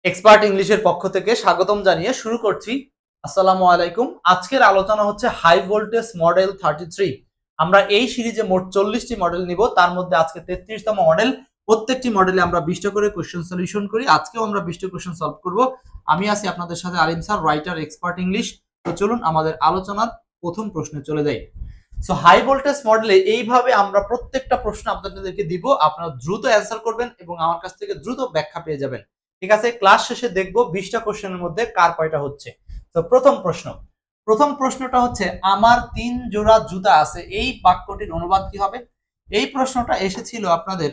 Expert ইংলিশের পক্ষ থেকে স্বাগতম জানিয়ে শুরু করছি। আসসালামু আলাইকুম। আজকের আলোচনা হচ্ছে হাই ভোল্টেজ মডেল 33। আমরা এই সিরিজে মোট 40টি মডেল নিব, তার মধ্যে আজকে 33তম মডেল। প্রত্যেকটি মডেলে আমরা 20টা করে কোশ্চেন সলিউশন করি। আজকেও আমরা 20টা কোশ্চেন সলভ করব। আমি আছি আপনাদের সাথে আলিম স্যার, রাইটার, এক্সপার্ট ইংলিশ। তো চলুন আমাদের আলোচনার প্রথম প্রশ্নে চলে যাই। সো হাই ভোল্টেজ মডেলে এইভাবে আমরা প্রত্যেকটা প্রশ্ন আপনাদেরকে দিব, আপনারা দ্রুত অ্যান্সার করবেন এবং আমার কাছ থেকে দ্রুত ব্যাখ্যা পেয়ে যাবেন। ঠিক আছে, ক্লাস শেষে দেখবো 20টা কোশ্চেনের মধ্যে কার কয়টা হচ্ছে। তো প্রথম প্রশ্নটা হচ্ছে আমার 3 জোড়া জুতা আছে, এই বাক্যটির অনুবাদ কি হবে? এই প্রশ্নটা এসেছিল আপনাদের,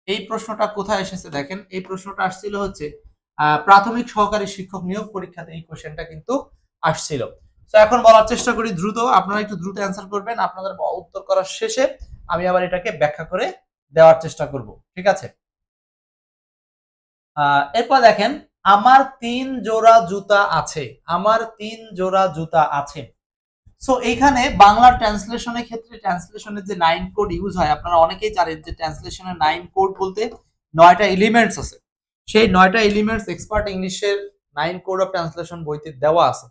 এই প্রশ্নটা কোথায় এসেছে দেখেন, এই প্রশ্নটা আসছিল হচ্ছে প্রাথমিক সহকারী শিক্ষক নিয়োগ পরীক্ষাতে এই কোশ্চেনটা কিন্তু আসছিল। তো এখন বলার চেষ্টা করি দ্রুত, আপনারা একটু দ্রুত অ্যান্সার করবেন। আপনাদের উত্তর করার শেষে আমি আবার এটাকে ব্যাখ্যা করে দেওয়ার চেষ্টা করব। ঠিক আছে, এরপর দেখেন আমার 3 জোড়া জুতা আছে, আমার 3 জোড়া জুতা আছে। সো এইখানে বাংলা ট্রান্সলেশনের ক্ষেত্রে ট্রান্সলেশনের যে 9 কোড ইউজ হয়, আপনারা অনেকেই জানেন যে ট্রান্সলেশনের 9 কোড বলতে 9টা এলিমেন্টস আছে। সেই 9টা এলিমেন্টস এক্সপার্ট ইংলিশের 9 কোড অফ ট্রান্সলেশন বইতে দেওয়া আছে।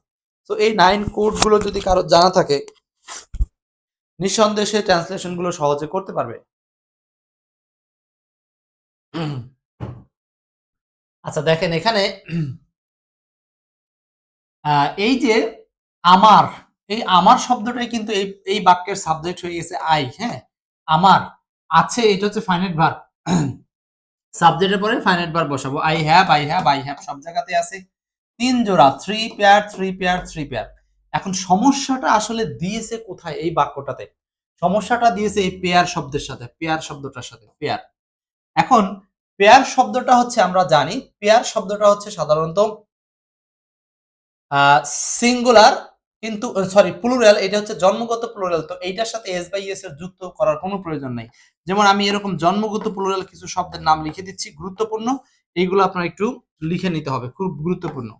সো এই 9 কোড গুলো যদি কারো জানা থাকে, নিঃসন্দেহে ট্রান্সলেশন গুলো সহজে করতে পারবে। আচ্ছা দেখেন এখানে এই যে আমার, এই আমার শব্দটাই কিন্তু এই বাক্যের সাবজেক্ট হয়ে গেছে আই। হ্যাঁ, আমার আছে, এটা হচ্ছে ফাইনাইট ভার্ব। সাবজেক্টের পরে ফাইনাইট ভার্ব বসাবো। I have, I have, I have সব জায়গাতে আছে। 3 জোড়া, 3 পেয়ার, 3 পেয়ার, 3 পেয়ার। এখন সমস্যাটা আসলে দিয়েছে কোথায় এই বাক্যটাতে? সমস্যাটা দিয়েছে এই পেয়ার শব্দের সাথে, পেয়ার শব্দটার সাথে, পেয়ার। এখন পেয়ার শব্দটা হচ্ছে, আমরা জানি পেয়ার শব্দটা হচ্ছে সাধারণত সিঙ্গুলার, কিন্তু সরি প্লুরাল, এটা হচ্ছে জন্মগত প্লুরাল। তো এইটার সাথে এস বাই এস এর যুক্ত করার কোনো প্রয়োজন নাই। যেমন আমি এরকম জন্মগত প্লুরাল কিছু শব্দের নাম লিখে দিচ্ছি, গুরুত্বপূর্ণ, এইগুলো আপনারা একটু লিখে নিতে হবে, খুব গুরুত্বপূর্ণ।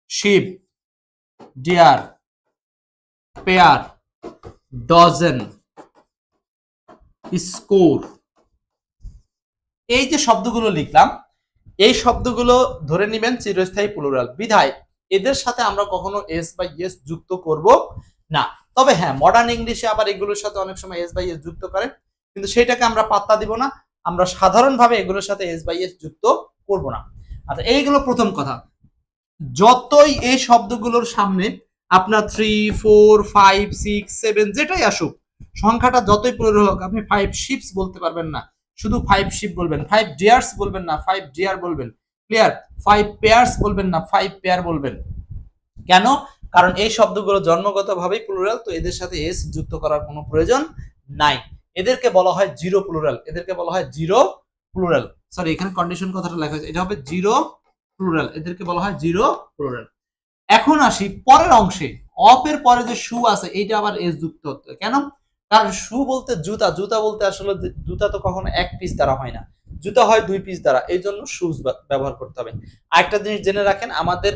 Ship, deer, pair, dozen, score, এই যে শব্দগুলো লিখলাম, এই শব্দগুলো ধরে নেবেন চিরস্থায়ী প্লুরাল, বিধায় এদের সাথে আমরা কখনো এস বাই এস যুক্ত করব না। তবে হ্যাঁ, মডার্ন ইংলিশে আবার এগুলোর সাথে অনেক সময় এস বাই এস যুক্ত করেন, কিন্তু সেটাকে আমরা পাত্তা দিব না। আমরা সাধারণভাবে এগুলোর সাথে এস বাই এস যুক্ত করব না। আচ্ছা, এইগুলো প্রথম কথা। যতই এই শব্দগুলোর সামনে আপনার 3, 4, 5, 6, 7 যেটাই আসুক, সংখ্যাটা যতই প্লুরাল হোক, আপনি 5 শিপস বলতে পারবেন না, শুধু 5 শিপ বলবেন। 5 ডিয়ার্স বলবেন না, 5 ডিয়ার বলবেন। ক্লিয়ার? 5 পেয়ার্স বলবেন না, 5 পেয়ার বলবেন। কেন? কারণ এই শব্দগুলো জন্মগতভাবেই প্লুরাল, তো এদের সাথে এস যুক্ত করার কোনো প্রয়োজন নাই। এদেরকে বলা হয় জিরো প্লুরাল, এদেরকে বলা হয় জিরো প্লুরাল। সরি, এখানে কন্ডিশন কথাটা লেখা হয়েছে, এটা হবে জিরো প্লুরাল, এদেরকে বলা হয় জিরো প্লুরাল। এখন আসি পরের অংশে, অফ এর পরে যে শু আছে, এইটা আবার এস যুক্ত হতে। কেন? কারণ শু বলতে জুতা, জুতা বলতে আসলে জুতা তো কখনো এক পিস দ্বারা হয় না, জুতা হয় 2 পিস দ্বারা, এই জন্য শুজ ব্যবহার করতে হবে। আরেকটা জিনিস জেনে রাখেন, আমাদের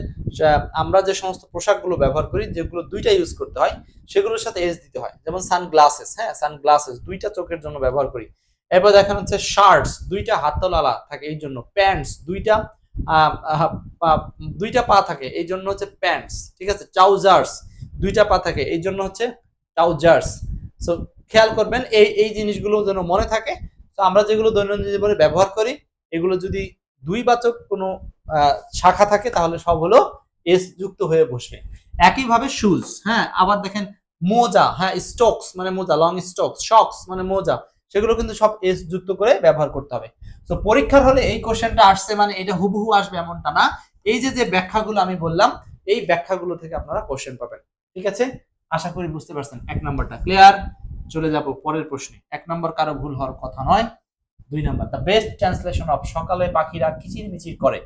আমরা যে সমস্ত পোশাকগুলো ব্যবহার করি, যেগুলো দুইটা ইউজ করতে হয়, সেগুলোর সাথে এস দিতে হয়। যেমন সানগ্লাসেস, হ্যাঁ সানগ্লাসেস দুইটা চোখের জন্য ব্যবহার করি। এরপর দেখেন হচ্ছে শার্টস, দুইটা হাতলালা থাকে এই জন্য। প্যান্টস, দুইটা দুইটা পা থাকে এই জন্য হচ্ছে প্যান্টস। ঠিক আছে, ট্রাউজার্স, দুইটা পা থাকে এই জন্য হচ্ছে ট্রাউজার্স। সো খেয়াল করবেন এই এই জিনিসগুলো যেন মনে থাকে। তো আমরা যেগুলো দৈনন্দিন জীবনে ব্যবহার করি, এগুলো যদি দুই বাচক কোনো শাখা থাকে, তাহলে সব হলো এস যুক্ত হয়ে বসবে। একইভাবে শুজ, হ্যাঁ আবার দেখেন মোজা, হ্যাঁ স্টকস মানে মোজা, লং স্টকস, শক্স মানে মোজা, সেগুলো কিন্তু সব এস যুক্ত করে ব্যবহার করতে হবে। তো পরীক্ষার হলে এই কোশ্চেনটা আসছে মানে এটা হুবহু আসবে এমনটা না। এই যে যে ব্যাখ্যাগুলো আমি বললাম, এই ব্যাখ্যাগুলো থেকে আপনারা কোশ্চেন পাবেন। ঠিক আছে, আশা করি বুঝতে পারছেন। 1 নাম্বারটা ক্লিয়ার। চলে যাব পরের প্রশ্নে। 1 নাম্বার কারো ভুল হওয়ার কথা নয়। 2 number, the best translation of সকালে পাখিরা কিচিরমিচির করে।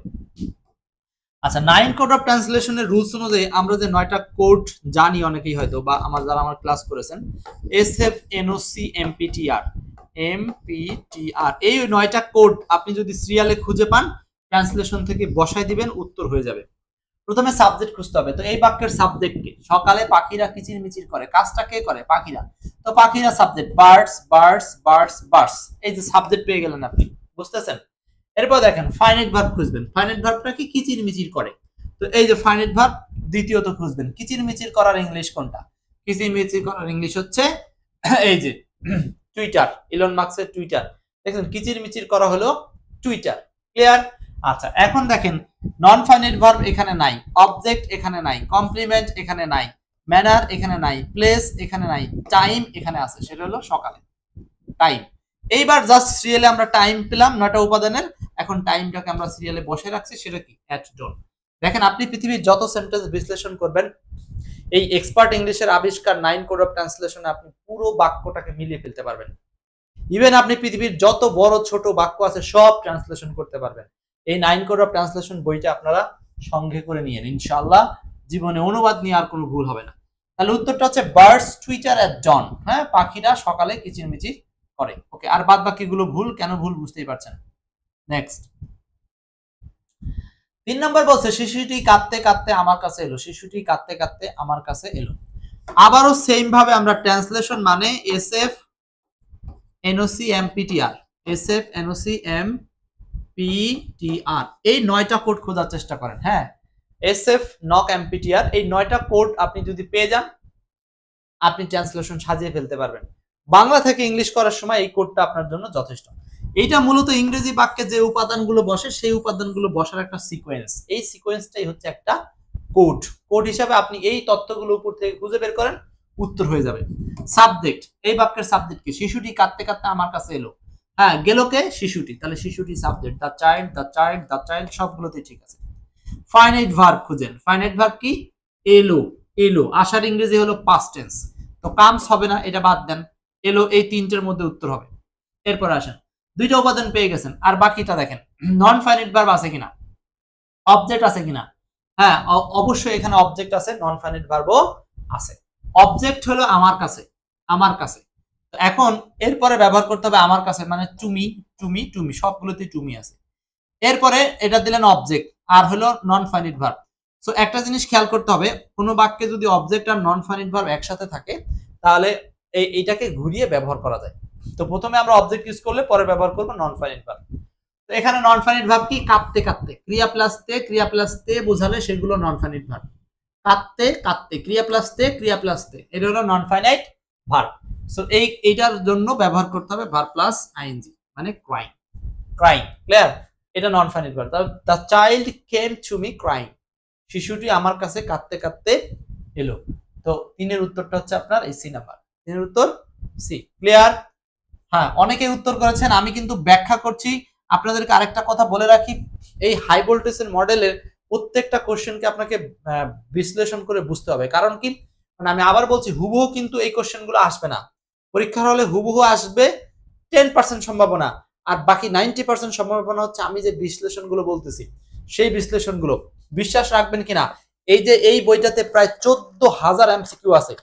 আচ্ছা, 9 কোড অফ ট্রান্সলেশনের রুলস অনুযায়ী আমরা যে 9টা কোড জানি অনেকেই হয়তো, বা যারা আমার ক্লাস করেছেন, S F N O C M P T R, MPTR, এই 9টা কোড আপনি যদি সিরিয়ালে খুঁজে পান, ট্রান্সলেশন থেকে বসাই দিবেন, উত্তর হয়ে যাবে। প্রথমে সাবজেক্ট খুঁজতে হবে। তো এই বাক্যের সাবজেক্ট কে? সকালে পাখিরা কিচিরমিচির করে, কাজটা কে করে? পাখিরা। তো পাখিরা subject, birds birds birds birds, এই যে সাবজেক্ট পেয়ে গেলেন আপনি, বুঝতেছেন? এরপর দেখেন ফাইনাইট ভার্ব খুঁজবেন। ফাইনাইট ভার্বটা কি? কিচিরমিচির করে। তো এই যে ফাইনাইট ভার্ব দ্বিতীয়ত খুঁজবেন। কিচিরমিচির করার ইংলিশ কোনটা? কিচিরমিচির করার ইংলিশ হচ্ছে এই যে টুইটার, ইলন মাস্কের টুইটার। দেখেন কিচিরমিচির করা হলো টুইটার। ক্লিয়ার? আচ্ছা, এখন দেখেন নন ফাইনাইট ভার্ব এখানে নাই, অবজেক্ট এখানে নাই, কমপ্লিমেন্ট এখানে নাই, ম্যানার এখানে নাই, প্লেস এখানে নাই, টাইম এখানে আছে, সেটা হলো সকালে টাইম। এইবার জাস্ট সিরিয়ালে আমরা টাইম পেলাম 9টা উপাদানের। এখন টাইমটাকে আমরা সিরিয়ালে বসে রাখছি, সেটা কি? At dawn. দেখেন আপনি পৃথিবীর যত সেন্টেন্স বিশ্লেষণ করবেন, এই এক্সপার্ট ইংলিশের আবিষ্কার 9 কোড অফ ট্রান্সলেশনে আপনি পুরো বাক্যটাকে মিলিয়ে ফেলতে পারবেন। ইভেন আপনি পৃথিবীর যত বড় ছোট বাক্য আছে সব ট্রান্সলেশন করতে পারবেন। এই 9 কোড অফ ট্রান্সলেশন বইটা আপনারা সঙ্গে করে নিয়েন, ইনশাআল্লাহ জীবনে অনুবাদ নিয়ে আর কোনো ভুল হবে না। তাহলে উত্তরটা হচ্ছে বার্ডস টুইটার অ্যাট ডন। হ্যাঁ, পাখিরা সকালে কিচিরমিচির করে। ওকে, আর বাদ বাকিগুলো ভুল। কেন ভুল বুঝতেই পারছেন। নেক্সট 3 নম্বর বলছে শিশুটি কাঁদতে কাঁদতে আমার কাছে এলো। শিশুটি কাঁদতে কাঁদতে আমার কাছে এলো। আবারও সেম ভাবে আমরা ট্রান্সলেশন মানে এসএফ এনওসি এমপিটিআর, এসএফ এনওসি এমপিটিআর, এই 9টা কোড খোঁজার চেষ্টা করেন। হ্যাঁ, এসএফ নক এমপিটিআর, এই 9টা কোড আপনি যদি পেয়ে যান, আপনি ট্রান্সলেশন সাজিয়ে ফেলতে পারবেন। বাংলা থেকে ইংলিশ করার সময় এই কোডটা আপনার জন্য যথেষ্ট। এইটা মূলত ইংরেজি বাক্যে যে উপাদানগুলো বসে সেই উপাদানগুলো বসার একটা সিকোয়েন্স। এই সিকোয়েন্সটাই হচ্ছে একটা কোড। কোড হিসাবে আপনি এই তথ্যগুলো উপর থেকে খুঁজে বের করেন, উত্তর হয়ে যাবে। সাবজেক্ট, এই বাক্যের সাবজেক্ট কি? শিশুটি কাঁদতে কাঁদতে আমার কাছে এলো। হ্যাঁ, গেল কে? শিশুটি। তাহলে শিশুটি subject. The child, the child, the child, সবগুলোতেই ঠিক আছে। ফাইনাইট ভার্ব খুঁজেন। ফাইনাইট ভার্ব কি? এলো। এলো আসার ইংরেজি হলো পাস্ট টেন্স। তো কামস হবে না, এটা বাদ দেন। এলো, এই তিনটের মধ্যে উত্তর হবে। এরপর আসেন, 2টা উপাদান পেয়ে গেছেন, আর বাকিটা দেখেন নন ফাইনাইট ভার্ব আছে কিনা, অবজেক্ট আছে কিনা। হ্যাঁ, অবশ্যই এখানে অবজেক্ট আছে, নন ফাইনাইট ভার্বও আছে। অবজেক্ট হলো আমার কাছে, আমার কাছে। এখন এরপরে ব্যবহার করতে হবে আমার কাছে, মানে টুমি, টুমি, টুমি, সবগুলোতেই টুমি আছে। এরপরে এটা দিলেন অবজেক্ট, আর হলো নন ফাইনাইট ভার্ব। সো একটা জিনিস খেয়াল করতে হবে, কোনো বাক্যে যদি অবজেক্ট আর নন ফাইনাইট ভার্ব একসাথে থাকে, তাহলে এইটাকে ঘুরিয়ে ব্যবহার করা যায়। তো প্রথমে আমরা অবজেক্ট ইউজ করলে পরে ব্যবহার করব নন ফাইনাইট ভার্ব। তো এখানে নন ফাইনাইট ভার্ব কি? কাঁদতে কাঁদতে, ক্রিয়া প্লাস তে, ক্রিয়া প্লাস তে বোঝালে সেগুলো নন ফাইনাইট ভার্ব। কাঁদতে কাঁদতে, ক্রিয়া প্লাস তে, ক্রিয়া প্লাস তে, এটা হলো নন ফাইনাইট ভার্ব। সো এইটার জন্য ব্যবহার করতে হবে ভার্ব প্লাস আইএনজি, মানে ক্রাইং। Crying, clear? এটা non finite verb. The child came to me crying, শিশুটি আমার কাছে কাঁদতে কাঁদতে এলো। তো 3-এর উত্তরটা হচ্ছে আপনার এই সি নাম্বার। 3-এর উত্তর সি। ক্লিয়ার? হ্যাঁ, অনেকে উত্তর করেছেন, আমি কিন্তু ব্যাখ্যা করছি। আপনাদেরকে আরেকটা কথা বলে রাখি, এই হাই ভোল্টেজের মডেলের প্রত্যেকটা কোশ্চেনকে আপনাকে বিশ্লেষণ করে বুঝতে হবে। কারণ কি, মানে আমি আবার বলছি, হুবহু কিন্তু এই কোশ্চেনগুলো আসবে না পরীক্ষার হলে। হুবহু আসবে 10% সম্ভাবনা, আর বাকি 90% সম্ভাবনা হচ্ছে আমি যে বিশ্লেষণগুলো বলতেছি সেই বিশ্লেষণগুলো। বিশ্বাস রাখবেন কিনা, এই যে এই বইটাতে প্রায় 14,000 এমসিকিউ আছে।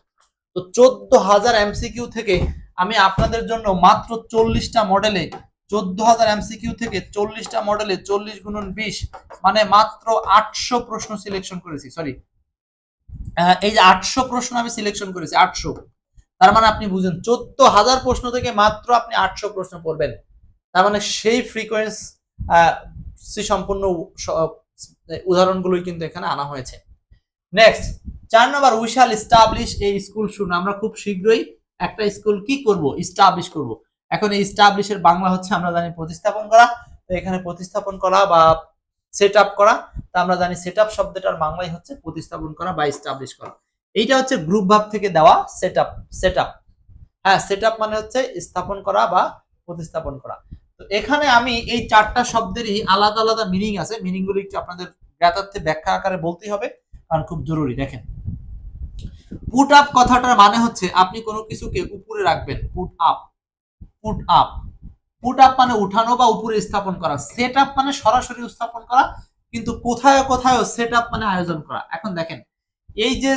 তো 14,000 এমসিকিউ থেকে আমি আপনাদের জন্য মাত্র 40টা মডেলে, 14,000 এমসিকিউ থেকে 40টা মডেলে 40 গুণন 20 মানে মাত্র 800 প্রশ্ন সিলেকশন করেছি। সরি, এই যে 800 প্রশ্ন আমি সিলেকশন করেছি, 800। তার মানে আপনি বুঝেন 14,000 প্রশ্ন থেকে মাত্র আপনি 800 প্রশ্ন পড়বেন। তার মানে সেই ফ্রিকোয়েন্সি সম্পন্ন উদাহরণগুলোই কিন্তু এখানে আনা হয়েছে। Next 4 number, we shall establish a school শুন। আমরা খুব শীঘ্রই একটা স্কুল কি করব? এস্টাবলিশ করব। এখন এই এস্টাবলিশের বাংলা হচ্ছে আমরা জানি প্রতিস্থাপন করা। তো এখানে প্রতিস্থাপন করা বা সেট আপ করা, তা আমরা জানি সেট আপ শব্দটার বাংলাই হচ্ছে প্রতিস্থাপন করা বা এস্টাবলিশ করা। এইটা হচ্ছে গ্রুপ ভার্ব থেকে দেওয়া সেট আপ। সেট আপ, হ্যাঁ, সেট আপ মানে হচ্ছে স্থাপন করা বা প্রতিস্থাপন করা। তো এখানে আমি এই 4টা শব্দেরই আলাদা আলাদা মিনিং আছে, মিনিংগুলো একটু আপনাদের জ্ঞাতার্থে ব্যাখ্যা আকারে বলতেই হবে, কারণ খুব জরুরি। দেখেন, পুট আপ কথাটার মানে হচ্ছে আপনি কোনো কিছুকে উপরে রাখবেন। Put up, put up, put up মানে উঠানো বা উপরে স্থাপন করা। সেট আপ মানে সরাসরি স্থাপন করা, কিন্তু কোথায় কোথায় সেট আপ মানে আয়োজন করা। এখন দেখেন, এই যে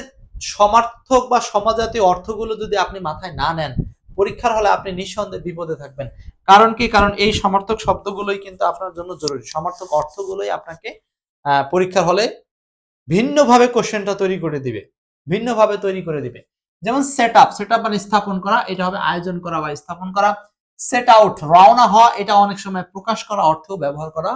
সমার্থক বা সমাজাতীয় অর্থগুলো যদি আপনি মাথায় না নেন, পরীক্ষার হলে আপনি নিঃসন্দেহে বিপদে থাকবেন। কারণ কি? কারণ এই সমার্থক শব্দগুলোই কিন্তু আপনার জন্য জরুরি। সমার্থক অর্থগুলোই আপনাকে পরীক্ষার হলে ভিন্নভাবে কোশ্চেনটা তৈরি করে দিবে, ভিন্নভাবে তৈরি করে দিবে। যেমন সেট আপ মানে স্থাপন করা, এটা হবে আয়োজন করা বা স্থাপন করা। সেট আউট রওনা হওয়া, এটা অনেক সময় প্রকাশ করা অর্থেও ব্যবহার করা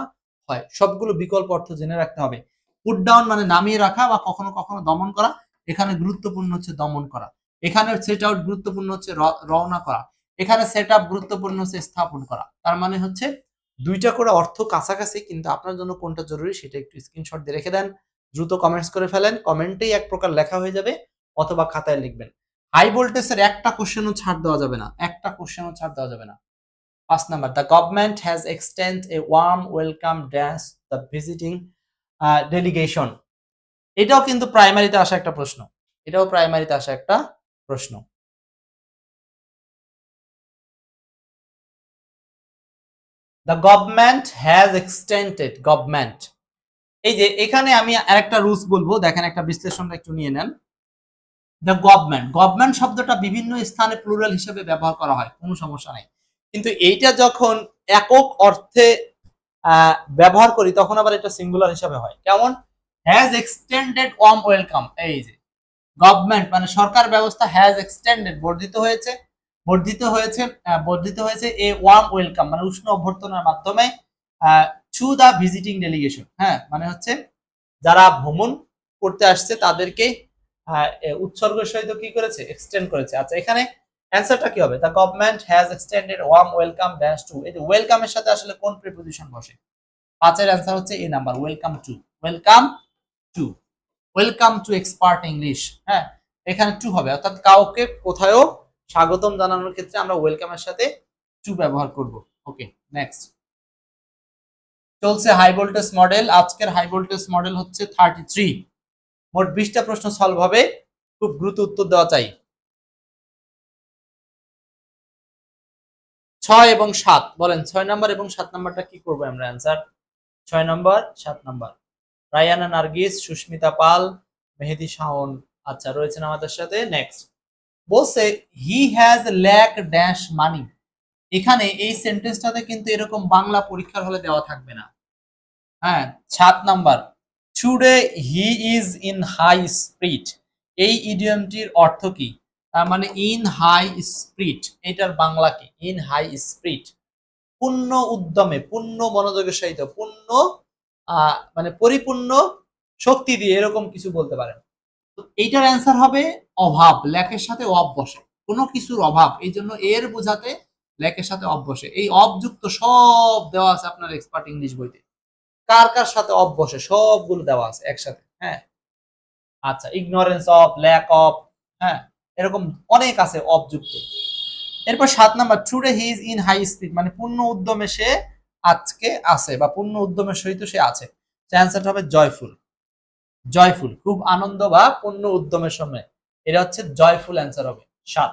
হয়। সবগুলো বিকল্প অর্থ জেনে রাখতে হবে। পুট ডাউন মানে নামিয়ে রাখা বা কখনো কখনো দমন করা, এখানে গুরুত্বপূর্ণ হচ্ছে দমন করা। এখানে সেট আউট গুরুত্বপূর্ণ হচ্ছে রওনা করা। এখানে সেট আপ গুরুত্বপূর্ণ হচ্ছে স্থাপন করা। তার মানে হচ্ছে দুইটা করে অর্থ কাছাকাছি, কিন্তু আপনার জন্য কোনটা জরুরি সেটা একটু স্ক্রিনশট দিয়ে রেখে দেন। দ্রুত কমেন্টস করে ফেলেন, কমেন্টেই এক প্রকার লেখা হয়ে যাবে অথবা খাতায় লিখবেন। হাই ভোল্টেজের একটা কোশ্চেনও ছাড় দেওয়া যাবে না, একটা কোশ্চেনও ছাড় দেওয়া যাবে না। 5 number, the government has extend A warm welcome dance the visiting delegation. এটাও কিন্তু প্রাইমারিতে আসা একটা প্রশ্ন, এটাও প্রাইমারিতে আসা একটা প্রশ্ন। The government has extended, government, এই যে এখানে আমি আরেকটা রুলস বলবো, দেখেন একটা বিশ্লেষণটা একটু নিয়ে নেন। দ্য গভর্নমেন্ট, গভর্নমেন্ট শব্দটা বিভিন্ন স্থানে প্লুরাল হিসেবে ব্যবহার করা হয়, কোনো সমস্যা নাই, কিন্তু এইটা যখন একক অর্থে ব্যবহার করি তখন আবার এটা সিঙ্গুলার হিসেবে হয়। কেমন? হ্যাজ এক্সটেন্ডেড ওয়ার্ম ওয়েলকাম, এই যে গভর্নমেন্ট মানে সরকার ব্যবস্থা, হ্যাজ এক্সটেন্ডেড বর্ধিত হয়েছে, বর্ধিত হয়েছে এ ওয়ার্ম ওয়েলকাম মানে উষ্ণ অভ্যর্থনার মাধ্যমে টু দা ভিজিটিং ডেলিগেশন। হ্যাঁ, মানে হচ্ছে যারা ভ্রমণ করতে আসছে তাদেরকে উৎসর্গের সহিত কি করেছে? এক্সটেন্ড করেছে। আচ্ছা, এখানে অ্যানসারটা কি হবে? The government has extended warm welcome dash to. এই যে ওয়েলকামের সাথে আসলে কোন প্রিপোজিশন বসে? 5 এর অ্যানসার হচ্ছে A number, welcome to. Welcome to, welcome to Expert English. হ্যাঁ, এখানে টু হবে, অর্থাৎ কাউকে কোথাও স্বাগতম জানানোর ক্ষেত্রে আমরা ওয়েলকামের সাথে টু ব্যবহার করব। ওকে, নেক্সট চলছে হাই ভোল্টেজ মডেল। আজকের হাই ভোল্টেজ মডেল হচ্ছে 33। মোট 20টা প্রশ্ন সলভ হবে, খুব দ্রুত উত্তর দেওয়া চাই। 6 এবং 7 বলেন, 6 নাম্বার এবং 7 নাম্বারটা কি করবো আমরা? Answer 6 number 7 number. Rayana Nargis, Susmita Pal, Mehedi Shaon আচ্ছা রয়েছেন আমাদের সাথে। নেক্সট বলছে he has lack dash money. এখানে এই সেন্টেন্সটাতে কিন্তু এরকম বাংলা পরীক্ষার হলে দেওয়া থাকবে না। হ্যাঁ, 7 number, today he is in high spirit, এই ইডিয়মটির অর্থ কি? তার মানে ইন হাই স্পিরিট, এটার বাংলা কি? ইন হাই স্পিরিট, পূর্ণ উদ্যমে, পূর্ণ মনোযোগের সহিত, পূর্ণ মানে পরিপূর্ণ শক্তি দিয়ে, এরকম কিছু বলতে পারেন। তো এইটার অ্যান্সার হবে অভাব, ল্যাকের সাথে অব বসে, কোনো কিছুর অভাব, এই জন্য এর বোঝাতে ল্যাকের সাথে অব বসে। এই অবযুক্ত সব দেওয়া আছে আপনার এক্সপার্ট ইংলিশ বইতে, কার কার সাথে অফ বসে সবগুলো দেওয়া আছে একসাথে। হ্যাঁ, আচ্ছা, ইগনোরেন্স অফ, ল্যাক অফ, হ্যাঁ, এরকম অনেক আছে অবযুক্ত। এরপর 7 number, today he is in high speed, মানে পূর্ণ উদ্যমে সে আজকে আছে বা পূর্ণ উদ্যমের সহিত সে আছে। অ্যান্সারটা হবে জয়ফুল, জয়ফুল, খুব আনন্দ বা পূর্ণ উদ্যমের সময়, এটা হচ্ছে জয়ফুল। অ্যান্সার হবে 7।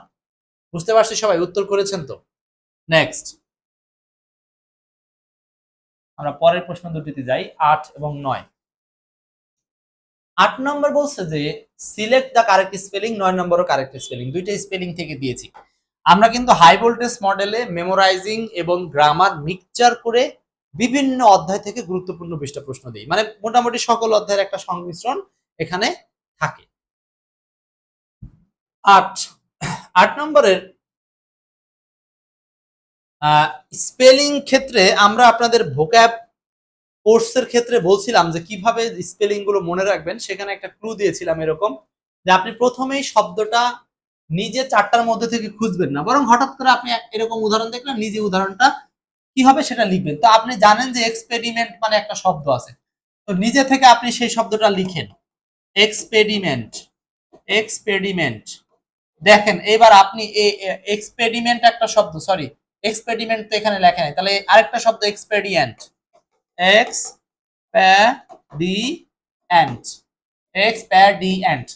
বুঝতে পারছি সবাই? উত্তর করেছেন তো? নেক্সট আমরা পরের প্রশ্ন দুটিতে যাই, 8 এবং 9। 8 নম্বর বলছে যে সিলেক্ট দ্য কারেক্ট স্পেলিং, 9 নম্বরও কারেক্ট স্পেলিং, দুইটা স্পেলিং থেকে দিয়েছি। আমরা কিন্তু হাই ভোল্টেজ মডেলে মেমোরাইজিং এবং গ্রামার মিক্সচার করে বিভিন্ন অধ্যায় থেকে গুরুত্বপূর্ণ 20টা প্রশ্ন দিই, মানে মোটামুটি সকল অধ্যায়ের একটা সংমিশ্রণ এখানে থাকে। 8 নম্বরের স্পেলিং ক্ষেত্রে আমরা আপনাদের ভোক্যাব কোর্সের ক্ষেত্রে বলছিলাম যে কিভাবে স্পেলিং গুলো মনে রাখবেন, সেখানে একটা ক্লু দিয়েছিলাম এরকম যে আপনি প্রথমেই শব্দটা নিজে 4টার মধ্যে থেকে খুঁজবেন না, বরং হঠাৎ করে আপনি এরকম উদাহরণ দেখলেন, নিজে উদাহরণটা কি হবে সেটা লিখবেন। তো আপনি জানেন যে এক্সপেরিমেন্ট মানে একটা শব্দ আছে, তো নিজে থেকে আপনি সেই শব্দটা লিখেন, এক্সপেরিমেন্ট, এক্সপেরিমেন্ট। দেখেন এবার আপনি এক্সপেরিমেন্ট একটা শব্দ, সরি এক্সপেরিমেন্ট তো এখানে লেখা নাই, তাহলে আরেকটা শব্দ এক্সপেরিয়েন্ট, এক্সপেরিয়েন্ট, এক্সপেরিয়েন্ট।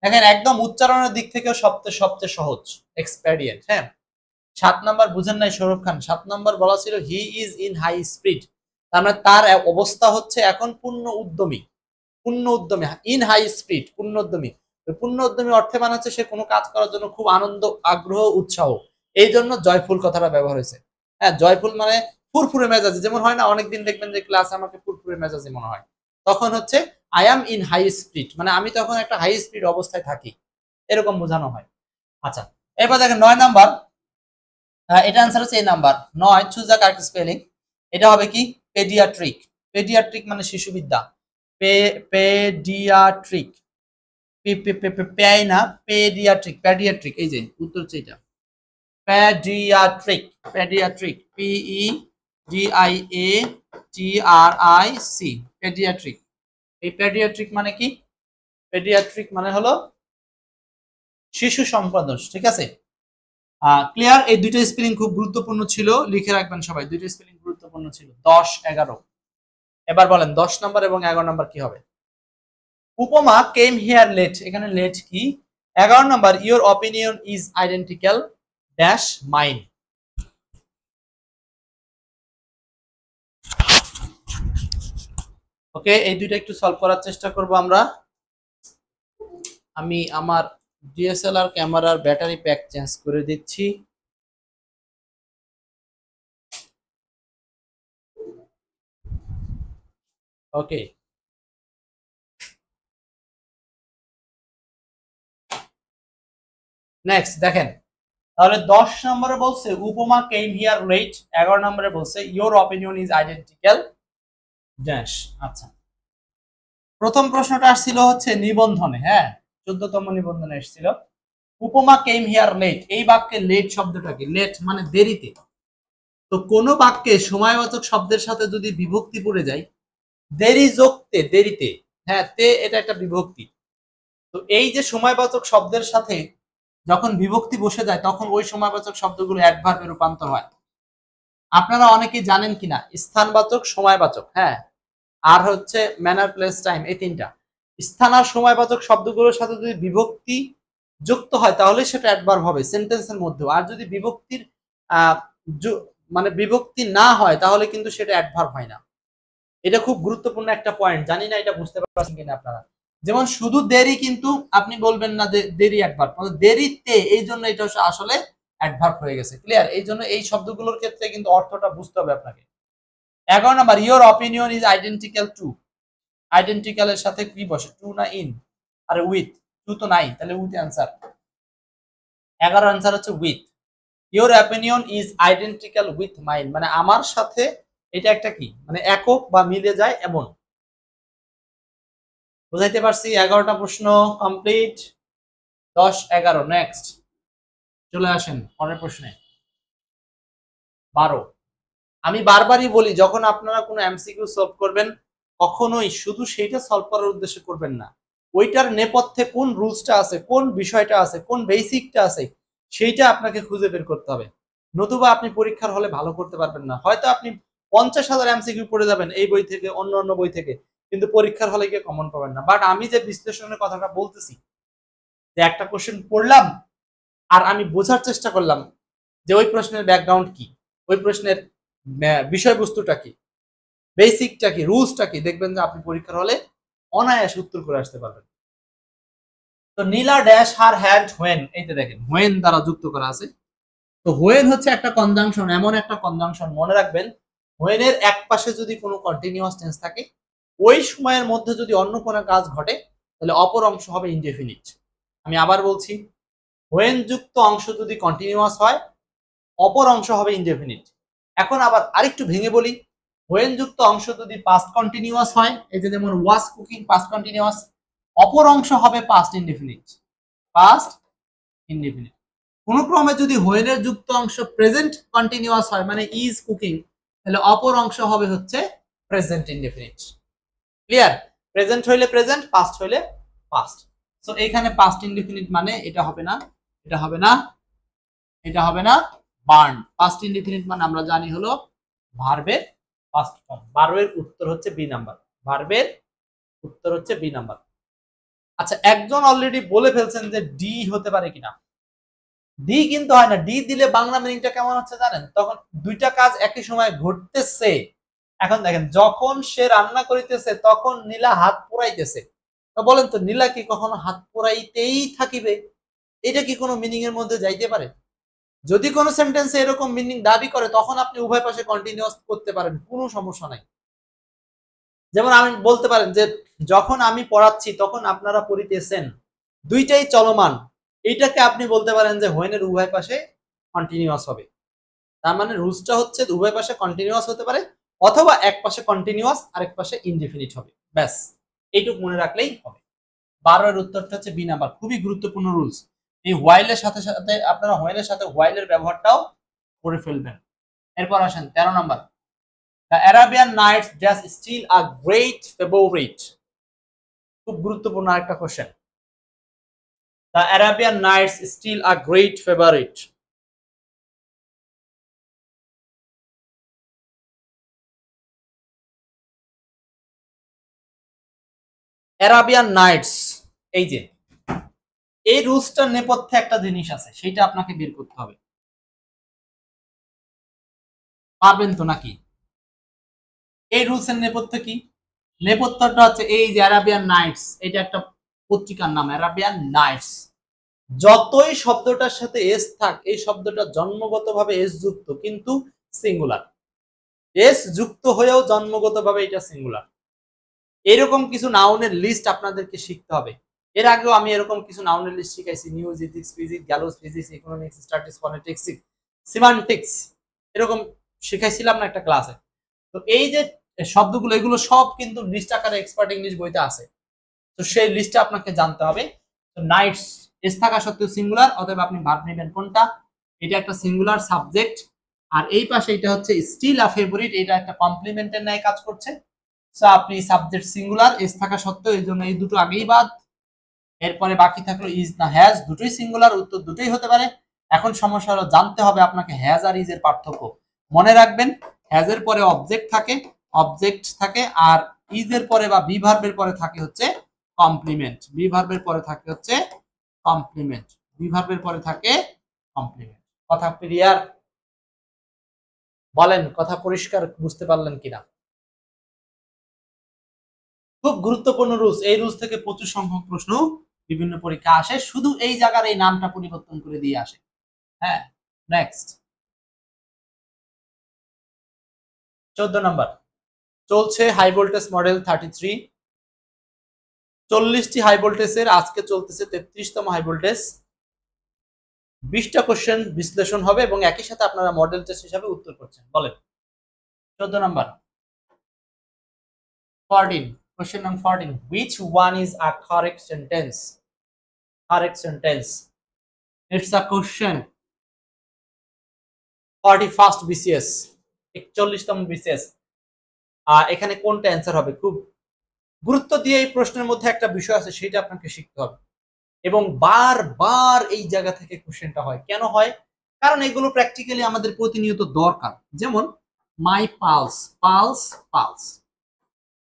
দেখেন একদম উচ্চারণের দিক থেকেও সবচেয়ে সবচেয়ে সহজ এক্সপেরিয়েন্ট। হ্যাঁ, 7 নাম্বার বুঝেন নাই সৌরভ খান? 7 নাম্বার বলা ছিল he is in high speed, তার মানে তার অবস্থা হচ্ছে এখন পূর্ণ উদ্যমী, পূর্ণ উদ্যমী, ইন হাই স্পিড, পূর্ণ উদ্যমী। পূর্ণ উদ্যমী অর্থে মানে হচ্ছে সে কোনো কাজ করার জন্য খুব আনন্দ, আগ্রহ, উৎসাহ, এই জন্য জয়ফুল কথাটা ব্যবহার হয়েছে। হ্যাঁ, জয়ফুল মানে ফুরফুরে মেজাজি, যেমন হয় না অনেকদিন দেখবেন যে ক্লাসে আমাকে ফুরফুরে মেজাজি মনে হয়, তখন হচ্ছে I am in high speed, মানে আমি তখন একটা হাই স্পিড অবস্থায় থাকি, এরকম বোঝানো হয়। আচ্ছা, এরপর দেখেন 9 নাম্বার, এটা आंसर হচ্ছে এই number 9, choose the correct spelling. এটা হবে কি পেডিয়াট্রিক। পেডিয়াট্রিক মানে শিশুবিদ্যা, পেডিয়াট্রিক, না পেডিয়াট্রিক, পেডিয়াট্রিক, এই যে উত্তর হচ্ছে এটা পেডিয়াট্রিক, পেডিয়াট্রিক, PEDIATRIC, পেডিয়াট্রিক। এই পেডিয়াট্রিক মানে কি? পেডিয়াট্রিক মানে হলো শিশু সম্পাদন, ঠিক আছে? ক্লিয়ার? এই দুইটা স্পেলিং খুব গুরুত্বপূর্ণ ছিল, লিখে রাখবেন সবাই, দুইটা স্পেলিং গুরুত্বপূর্ণ ছিল। 10, 11। এবার বলেন 10 নাম্বার এবং 11 নাম্বার কি হবে? উপমা কেম হিয়ার লেট, এখানে লেট কি? 11 number, your opinion is identical dash mine. Okay, এই দুইটা একটু সলভ করার চেষ্টা করব আমরা। আমি আমার ডিএসএলআর ক্যামেরার ব্যাটারি প্যাক চেঞ্জ করে দিচ্ছি। ওকে, নেক্সট দেখেন, তাহলে 10 নম্বরে বলছে উপমা কেম হিয়ার লেট, 11 নম্বরে বলছে your opinion is identical dash. আচ্ছা, প্রথম প্রশ্নটা আসছিল হচ্ছে নিবন্ধনে, হ্যাঁ 14তম নিবন্ধনে এসেছিল উপমা কেম হিয়ার লেট। এই বাক্যে লেট শব্দটা কি? লেট মানে দেরিতে। তো কোন বাক্যে সময়বাচক শব্দের সাথে যদি বিভক্তি পড়ে যায়, দেরি যোগতে, দেরিতে, হ্যাঁ তে, এটা একটা বিভক্তি। তো এই যে সময়বাচক শব্দের সাথে যখন বিভক্তি বসে যায় তখন ওই সময়বাচক শব্দগুলো অ্যাডভার্বে রূপান্তর হয়। আপনারা অনেকেই জানেন কিনা স্থানবাচক, সময়বাচক, হ্যাঁ আর হচ্ছে ম্যানার, প্লেস, টাইম, এই তিনটা। স্থান আর সময়বাচক শব্দগুলোর সাথে যদি বিভক্তি যুক্ত হয় তাহলে সেটা অ্যাডভার্ব হবে সেন্টেন্সের মধ্যে। আর যদি বিভক্তির মানে বিভক্তি না হয় তাহলে কিন্তু সেটা অ্যাডভার্ব হয় না। এটা খুব গুরুত্বপূর্ণ একটা পয়েন্ট, জানি না এটা বুঝতে পারছেন কিনা আপনারা। যেমন শুধু দেরি, কিন্তু আপনি বলবেন না যে দেরি অ্যাডভার্ব, দেরিতে, এই জন্য এটা আসলে অ্যাডভার্ব হয়ে গেছে। ক্লিয়ার? এই জন্য এই শব্দগুলোর ক্ষেত্রে কিন্তু অর্থটা বুঝতে হবে আপনাকে। 11 number, your opinion is identical to. আইডেন্টিক্যালের সাথে কি বসে? টু না ইন? আরে উইথ, টু তো নাই, তাহলে উইথ অ্যান্সার। 11 অ্যান্সার হচ্ছে with. Your opinion is identical with mine, মানে আমার সাথে এটা একটা কি, মানে একক বা মিলে যায় এমন। বুঝাইতে পারছি? 11টা প্রশ্ন কমপ্লিট। 10, 11। নেক্সট চলে আসেন পরের প্রশ্নে। 12। আমি বারবারই বলি যখন আপনারা কোনো এমসিকিউ সলভ করবেন কখনোই শুধু সেইটা সলভ করার উদ্দেশ্যে করবেন না, ওইটার নেপথ্যে কোন রুলসটা আছে, কোন বিষয়টা আছে, কোন বেসিকটা আছে, সেইটা আপনাকে খুঁজে বের করতে হবে। নতুবা আপনি পরীক্ষার হলে ভালো করতে পারবেন না। হয়তো আপনি 50,000 এমসিকিউ পড়ে যাবেন এই বই থেকে, অন্য অন্য বই থেকে, কিন্তু পরীক্ষার হলে গিয়ে কমন পাবেন না। বাট আমি যে বিশ্লেষণের কথাটা বলতেছি, যে একটা কোশ্চেন পড়লাম আর আমি বোঝার চেষ্টা করলাম যে ওই প্রশ্নের ব্যাকগ্রাউন্ড কি, ওই প্রশ্নের বিষয়বস্তুটা কি, বেসিকটা কি, রুলসটা কি, দেখবেন যে আপনি পরীক্ষার হলে অনায়াসে উত্তর করে আসতে পারবেন। তো নীলা ড্যাশ হার হ্যাড হোয়েন, এইটা দেখেন হোয়েন দ্বারা যুক্ত করা আছে। তো হোয়েন হচ্ছে একটা কনজাংশন, এমন একটা কনজাংশন, মনে রাখবেন হোয়েনের এক পাশে যদি কোনো কন্টিনিউয়াস টেন্স থাকে, ওই সময়ের মধ্যে যদি অন্য কোনো কাজ ঘটে তাহলে অপর অংশ হবে ইনডেফিনিট। আমি আবার বলছি, হোয়েন যুক্ত অংশ যদি কন্টিনিউয়াস হয় অপর অংশ হবে ইনডেফিনিট। এখন আবার আরেকটু ভেঙে বলি, হোয়েন যুক্ত অংশ যদি পাস্ট কন্টিনিউয়াস হয়, এই যে যেমন ওয়াজ কুকিং পাস্ট কন্টিনিউয়াস, অপর অংশ হবে পাস্ট ইনডেফিনিট, পাস্ট ইনডেফিনিট। কোন ক্রমে যদি হোয়েনের যুক্ত অংশ প্রেজেন্ট কন্টিনিউয়াস হয় মানে ইজ কুকিং, তাহলে অপর অংশ হবে হচ্ছে প্রেজেন্ট ইনডেফিনিট। ক্লিয়ার? প্রেজেন্ট হইলে প্রেজেন্ট, পাস্ট হইলে পাস্ট। সো এখানে পাস্ট ইনডেফিনিট মানে এটা হবে না, এটা হবে না, এটা হবে না, বার্ন। পাস্ট ইনডেফিনিট মানে আমরা জানি হলো ভার্বের পাস্ট ফর্ম। ভার্বের উত্তর হচ্ছে বি নাম্বার, ভার্বের উত্তর হচ্ছে বি নাম্বার। আচ্ছা, একজন অলরেডি বলে ফেলছেন যে ডি হতে পারে কিনা। ডি কিন্তু হয় না। ডি দিলে বাংলা মিনিংটা কেমন হচ্ছে জানেন? তখন দুইটা কাজ একই সময় ঘটতেছে। এখন দেখেন, যখন সে রান্না করিতেছে তখন নীলা হাত পোড়াইতেছে। তো বলেন তো নীলা কি কখনো হাত পোড়াইতেই থাকিবে? এটা কি কোনো মিনিং এর মধ্যে যাইতে পারে? যদি কোনো সেন্টেন্সে এরকম মিনিং দাবি করে তখন আপনি উভয় পাশে কন্টিনিউয়াস করতে পারেন, কোনো সমস্যা নাই। যেমন আমি বলতে পারেন যে যখন আমি পড়াচ্ছি তখন আপনারা পড়িতেছেন, দুইটাই চলমান। এইটাকে আপনি বলতে পারেন যে হোয়েনের উভয় পাশে কন্টিনিউয়াস হবে। তার মানে রুলসটা হচ্ছে উভয় পাশে কন্টিনিউয়াস হতে পারে, অথবা এক পাশে কন্টিনিউয়াস আরেক পাশে ইনডিফিনিট হবে। ব্যাস, এইটুকু মনে রাখলেই হবে। 12 এর উত্তরটা হচ্ছে বি নাম্বার। খুবই গুরুত্বপূর্ণ রুলস। এই হোয়াইলের সাথে সাথে আপনারা হোয়েনের সাথে হোয়াইলের ব্যবহারটাও করে ফেলবেন। এরপর আসেন 13 number. The Arabian Nights just still a great favourite. খুব গুরুত্বপূর্ণ আরেকটা question. The Arabian Nights still a great favourite. Arabian Nights, এই যে এই রুলসটার নেপথ্যে একটা জিনিস আছে, সেটা আপনাকে বের করতে হবে। পারবেন তো নাকি? এই রুলসের নেপথ্য কি? নেপথ্যটা হচ্ছে এই যে অ্যারাবিয়ান নাইটস, এটা একটা পত্রিকার নাম অ্যারাবিয়ান নাইটস। যতই শব্দটার সাথে এস থাক, এই শব্দটা জন্মগতভাবে এস যুক্ত, কিন্তু সিঙ্গুলার। এস যুক্ত হয়েও জন্মগতভাবে এটা সিঙ্গুলার। এরকম কিছু নাউনের লিস্ট আপনাদেরকে শিখতে হবে। এর আগেও আমি এরকম কিছু নাউনের লিস্ট শিখাইছি, news, ethics, physics, gallows, physics, economics, statistics, phonetics, semantics, এরকম শিখাইছিলাম না একটা ক্লাসে। তো এই যে শব্দগুলো, এগুলো সব কিন্তু লিস্ট আকারে এক্সপার্ট ইংলিশ বইতে আছে। তো সেই লিস্টটা আপনাকে জানতে হবে। তো নাইটস এস থাকা সত্ত্বেও সিঙ্গুলার, অতএব আপনি ভার্ব নেবেন কোনটা? এটা একটা সিঙ্গুলার সাবজেক্ট, আর এই পাশে এটা হচ্ছে স্টিল আ ফেভারিট, এটা একটা কমপ্লিমেন্টের ন্যায় কাজ করছে। সো আপনি সাবজেক্ট সিঙ্গুলার এস থাকা সত্ত্বেও, এই জন্য এই দুটো আগেই বাদ। এরপরে বাকি থাকলো ইজ না হ্যাজ, দুটোই সিঙ্গুলার, উত্তর দুটোই হতে পারে। এখন সমস্যা হলো জানতে হবে আপনাকে হ্যাজ আর ইজ এর পার্থক্য। মনে রাখবেন, হ্যাজ এর পরে অবজেক্ট থাকে, আর ইজ এর পরে বা বি ভার্বের পরে থাকে হচ্ছে কমপ্লিমেন্ট। বি ভার্বের পরে থাকে হচ্ছে কমপ্লিমেন্ট। বি ভার্বের পরে থাকে কমপ্লিমেন্ট। কথা ক্লিয়ার? বলেন, কথা পরিষ্কার বুঝতে পারলেন কিনা? খুব গুরুত্বপূর্ণ রুলস। এই রুলস থেকে প্রচুর সংখ্যক প্রশ্ন বিভিন্ন পরীক্ষা আসে, শুধু এই জায়গার এই নামটা পরিবর্তন করে দিয়ে আসে। হ্যাঁ, নেক্সট 14 নাম্বার। চলছে হাই ভোল্টেজ মডেল 33। 40টি হাই ভোল্টেজের আজকে চলতেছে 33তম হাই ভোল্টেজ। 20টা কোশ্চেন বিশ্লেষণ হবে এবং একই সাথে আপনারা মডেল টেস্ট হিসাবে উত্তর করছেন। বলেন 14 number. 14, question number 14, which one is a correct sentence? Correct sentence, it's a question। 41st BCS, 41তম BCS। এখানে কোনটা অ্যান্সার হবে? খুব গুরুত্ব দিয়ে এই প্রশ্নের মধ্যে একটা বিষয় আছে, সেটা আপনাকে শিখতে হবে। এবং বারবার এই জায়গা থেকে কোশ্চেনটা হয়। কেন হয়? কারণ এগুলো প্র্যাকটিক্যালি আমাদের প্রতিনিয়ত দরকার। যেমন মাই পালস, পালস, পালস।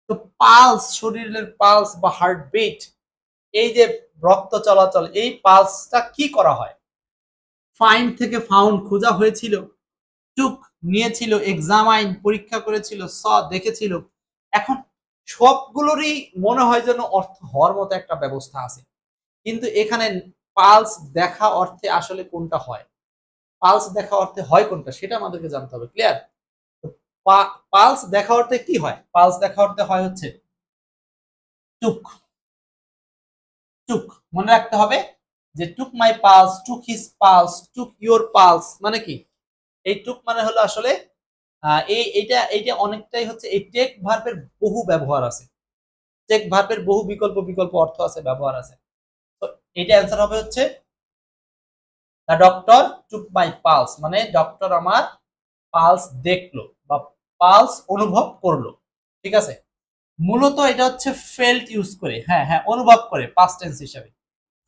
তো পালস, শরীরের পালস বা হার্টবিট, এই যে রক্ত চলাচল, এই পালসটা কি করা হয়? ফাইন্ড থেকে ফাউন্ড, খোঁজা হয়েছিল। টুক, নিয়েছিল। এক্সামাইন, পরীক্ষা করেছিল। স, দেখেছিল। এখন সবগুলোরই মনে হয় যেন অর্থ হওয়ার মতো একটা ব্যবস্থা আছে, কিন্তু এখানে পালস দেখা অর্থে আসলে কোনটা হয়, পালস দেখা অর্থে হয় কোনটা, সেটা আমাদেরকে জানতে হবে। ক্লিয়ার? পালস দেখা অর্থে কি হয়? পালস দেখা অর্থে হয় হচ্ছে টুক। টুক মনে রাখতে হবে যে took my pulse, took his pulse, took your pulse মানে কি? এই টুক মানে হলো আসলে এইটা অনেকটাই হচ্ছে এই টেক ভার্বের বহু ব্যবহার আছে। টেক ভার্বের বহু বিকল্প বিকল্প অর্থ আছে, ব্যবহার আছে। তো এটা অ্যান্সার হবে হচ্ছে the doctor took my pulse, মানে ডক্টর আমার পালস দেখলো বা পালস অনুভব করলো। ঠিক আছে? মূলত এটা হচ্ছে ফেল্ট ইউজ করে, হ্যাঁ হ্যাঁ, অনুভব করে, পাস্ট টেন্স হিসাবে।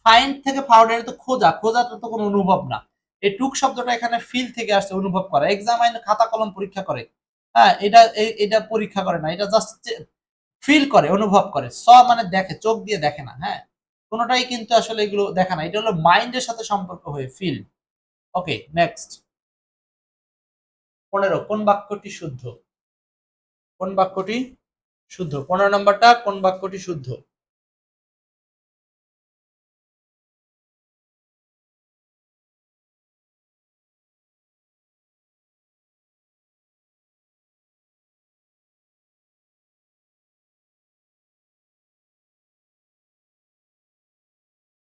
ফাইন্ড থেকে ফাউন্ড, এটা তো খোঁজা, খোঁজাটা তো কোনো অনুভব না। এই টুক শব্দটা এখানে ফিল থেকে আসছে, অনুভব করা। এক্সামাইন, খাতা কলম পরীক্ষা করে। হ্যাঁ, এটা পরীক্ষা করে না, এটা জাস্ট ফিল করে, অনুভব করে। স মানে দেখে, চোখ দিয়ে দেখে না। হ্যাঁ, কোনোটাই কিন্তু আসলে এগুলো দেখা না, এটা হলো মাইন্ডের সাথে সম্পর্ক হয়ে ফিল। ওকে, নেক্সট 15, কোন বাক্যটি শুদ্ধ? কোন বাক্যটি শুদ্ধ? 15 নম্বরটা, কোন বাক্যটি শুদ্ধ?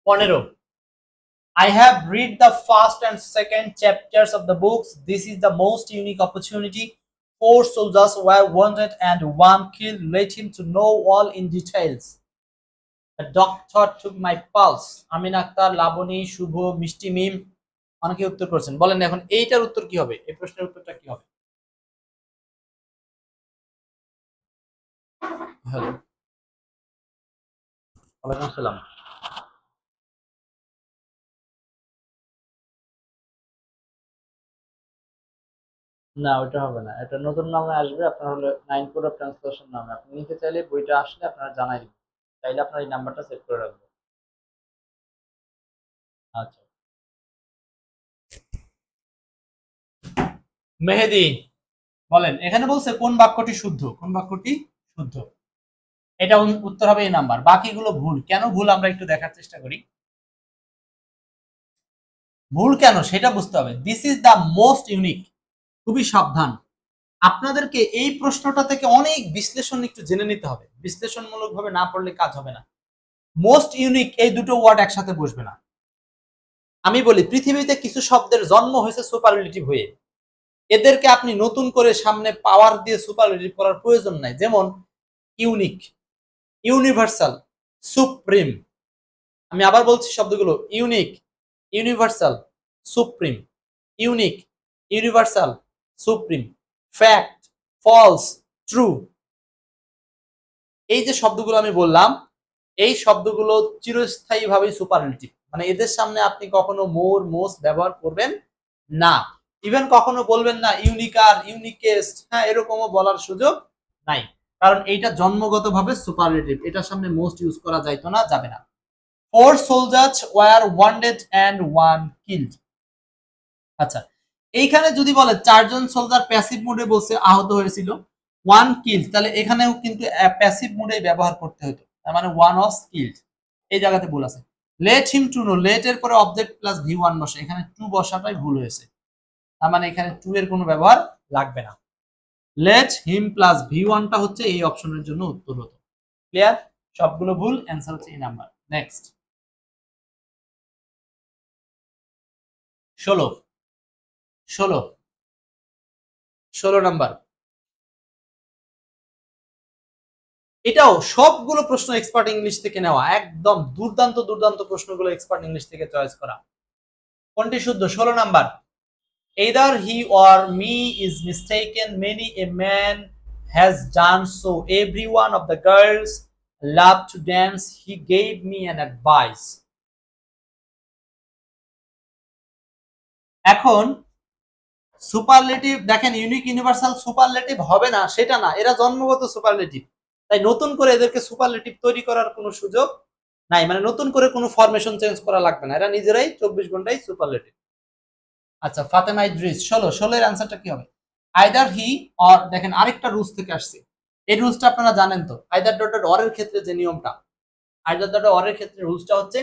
15 I have read the first and second chapters of the books. This is the most unique opportunity. 4 soldiers were wounded and 1 killed. Let him to know all in details. The doctor took my pulse. আমিন আক্তার, লাবণী, শুভ, মিষ্টি মিম অনেকে উত্তর করেছেন। বলেন এখন এইটার উত্তর কি হবে? এই প্রশ্নের উত্তরটা কি হবে? হ্যালো, ওয়ালাইকুম আসসালাম। না, ওইটা হবে না। এটা নতুন নামে আসবে, আপনার হলো 9 কোড অফ ট্রান্সলেশন নামে। আপনি নিতে চাইলে বইটা আসলে আপনারা জানাই দিবেন। চাইলে আপনার এই নাম্বারটা সেভ করে রাখবেন। আচ্ছা, মেহেদি বলেন এখানে বলছে কোন বাক্যটি শুদ্ধ? কোন বাক্যটি শুদ্ধ? এটা উত্তর হবে এই নাম্বার। বাকিগুলো ভুল। কেন ভুল আমরা একটু দেখার চেষ্টা করি। ভুল কেন সেটা বুঝতে হবে। This is the most unique. খুবই সাবধান, আপনাদেরকে এই প্রশ্নটা থেকে অনেক বিশ্লেষণ একটু জেনে নিতে হবে। বিশ্লেষণমূলক ভাবে না পড়লে কাজ হবে না। মোস্ট ইউনিক এই দুটো ওয়ার্ড একসাথে বসবে না। আমি বলি পৃথিবীতে কিছু শব্দের জন্ম হয়েছে সুপারলেটিভ হয়ে, এদেরকে আপনি নতুন করে সামনে পাওয়ার দিয়ে সুপারলেটিভ করার প্রয়োজন নাই। যেমন ইউনিক, ইউনিভার্সাল, সুপ্রিম। আমি আবার বলছি শব্দগুলো, unique, universal, supreme, unique, universal, supreme, fact, false, true. এই যে শব্দগুলো আমি বললাম, এই শব্দগুলো চিরস্থায়ীভাবে সুপারলেটিভ, মানে এদের সামনে আপনি কখনো মোর, মোস্ট ব্যবহার করবেন না। ইভেন কখনো বলবেন না ইউনিকার, ইউনিকেস্ট, হ্যাঁ এরকমও বলার সুযোগ নাই, কারণ এইটা জন্মগতভাবে সুপারলেটিভ। এটার সামনে মোস্ট ইউজ করা যাইতো না, যাবে না। 4 soldiers were wounded and 1 killed। আচ্ছা, এইখানে যদি বলে 4 জন সোলজার প্যাসিভ মোডে বলছে আহত হয়েছিল, 1 কিল্ড, তাহলে এখানেও কিন্তু প্যাসিভ মোডে ব্যবহার করতে হতো, তার মানে 1 was killed। এই জায়গাতে ভুল আছে। Let him to know, let এর পরে অবজেক্ট প্লাস ভি1 বসে, এখানে টু বসাটাই ভুল হয়েছে, তার মানে এখানে টু এর কোনো ব্যবহার লাগবে না। লেট হিম প্লাস ভি1টা হচ্ছে এই অপশনের জন্য উত্তর হতো। ক্লিয়ার? সবগুলো ভুল, অ্যান্সার হচ্ছে এই নাম্বার। Next 16 number. এটাও সবগুলো প্রশ্ন এক্সপার্ট ইংলিশ থেকে নেওয়া, একদম দুর্দান্ত দুর্দান্ত প্রশ্নগুলো এক্সপার্ট ইংলিশ থেকে চয়েস করা। কোনটি শুদ্ধ? 16 number. Either he or me is mistaken, many a man has done so. Every one of the girls love to dance. He gave me an advice. এখন সুপারলেটিভ দেখেন, ইউনিক, ইউনিভার্সাল, সুপারলেটিভ হবে না সেটা না, এরা জন্মগত সুপারলেটিভ। তাই নতুন করে এদেরকে সুপারলেটিভ তৈরি করার কোনো সুযোগ নাই, মানে নতুন করে কোনো ফরমেশন চেঞ্জ করা লাগবে না, এরা নিজেরাই 24 ঘন্টায় সুপারলেটিভ। আচ্ছা, ফাতেমা ইদ্রিস 16 এর অ্যান্সারটা কি হবে? আইদার হি অর, দেখেন আরেকটা রুলস থেকে আসছে, এই রুলসটা আপনারা জানেন তো। আইদার ডট ডট অর এর ক্ষেত্রে যে নিয়মটা, আইদার ডট অর এর ক্ষেত্রে রুলসটা হচ্ছে